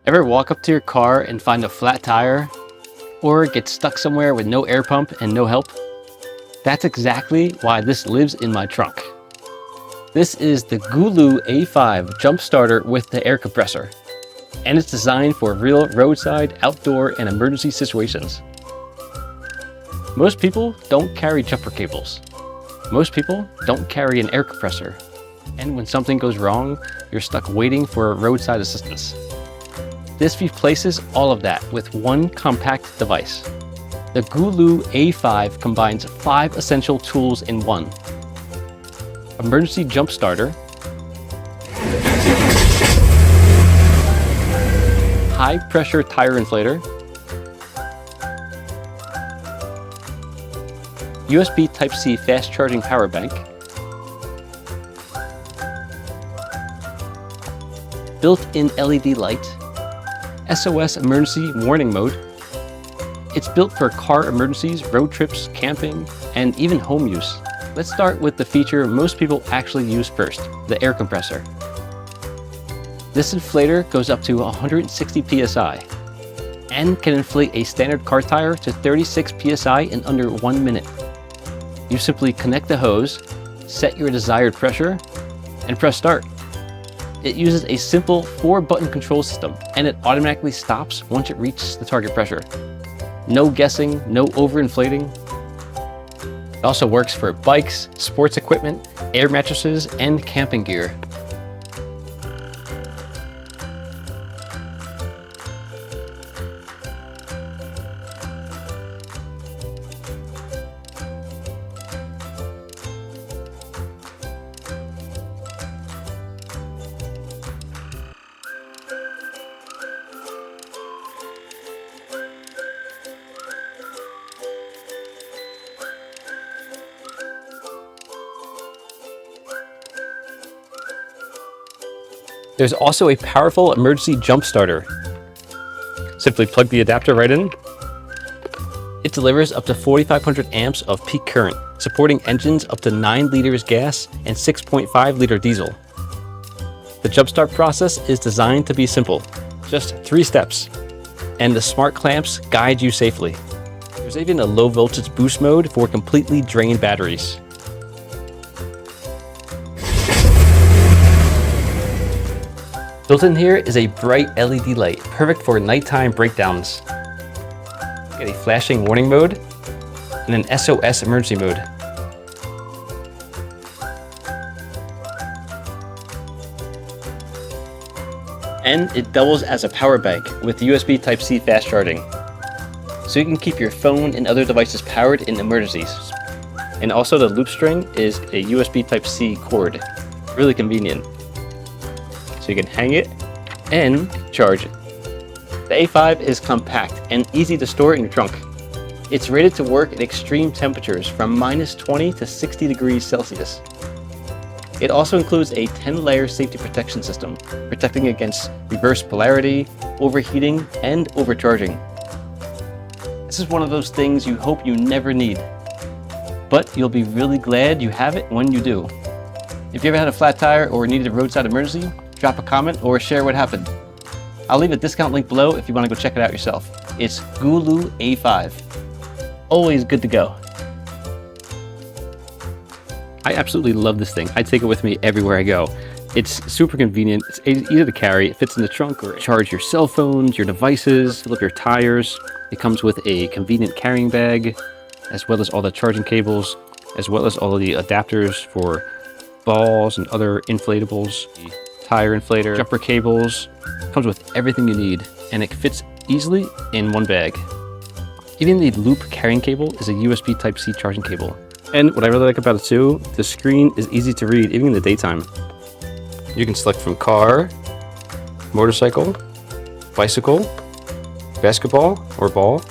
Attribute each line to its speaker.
Speaker 1: Ever walk up to your car and find a flat tire? Or get stuck somewhere with no air pump and no help? That's exactly why this lives in my trunk. This is the GOOLOO A5 jump starter with the air compressor. And it's designed for real roadside, outdoor, and emergency situations. Most people don't carry jumper cables. Most people don't carry an air compressor. And when something goes wrong, you're stuck waiting for roadside assistance. This replaces all of that with one compact device. The GOOLOO A5 combines 5 essential tools in one. Emergency jump starter, high pressure tire inflator, USB Type-C fast charging power bank, built-in LED light, SOS emergency warning mode. It's built for car emergencies, road trips, camping, and even home use. Let's start with the feature most people actually use first, the air compressor. This inflator goes up to 160 psi and can inflate a standard car tire to 36 psi in under 1 minute. You simply connect the hose, set your desired pressure, and press start. It uses a simple 4-button control system, and it automatically stops once it reaches the target pressure. No guessing, no overinflating. It also works for bikes, sports equipment, air mattresses, and camping gear. There's also a powerful emergency jump starter. Simply plug the adapter right in. It delivers up to 4,500 amps of peak current, supporting engines up to 9 liters gas and 6.5 liter diesel. The jump start process is designed to be simple, just 3 steps, and the smart clamps guide you safely. There's even a low voltage boost mode for completely drained batteries. Built in here is a bright LED light, perfect for nighttime breakdowns. Get a flashing warning mode and an SOS emergency mode. And it doubles as a power bank with USB Type-C fast charging. So you can keep your phone and other devices powered in emergencies. And also the loop string is a USB Type-C cord. Really convenient. So you can hang it and charge it. The A5 is compact and easy to store in your trunk. It's rated to work at extreme temperatures from -20 to 60 degrees Celsius. It also includes a 10-layer safety protection system, protecting against reverse polarity, overheating, and overcharging. This is one of those things you hope you never need, but you'll be really glad you have it when you do. If you ever had a flat tire or needed a roadside emergency, drop a comment or share what happened. I'll leave a discount link below if you want to go check it out yourself. It's GOOLOO A5. Always good to go. I absolutely love this thing. I take it with me everywhere I go. It's super convenient, it's easy to carry, it fits in the trunk or charge your cell phones, your devices, fill up your tires. It comes with a convenient carrying bag, as well as all the charging cables, as well as all of the adapters for balls and other inflatables. Tire inflator, jumper cables, comes with everything you need, and it fits easily in one bag. Even the loop carrying cable is a USB Type-C charging cable. And what I really like about it too, the screen is easy to read even in the daytime. You can select from car, motorcycle, bicycle, basketball or ball,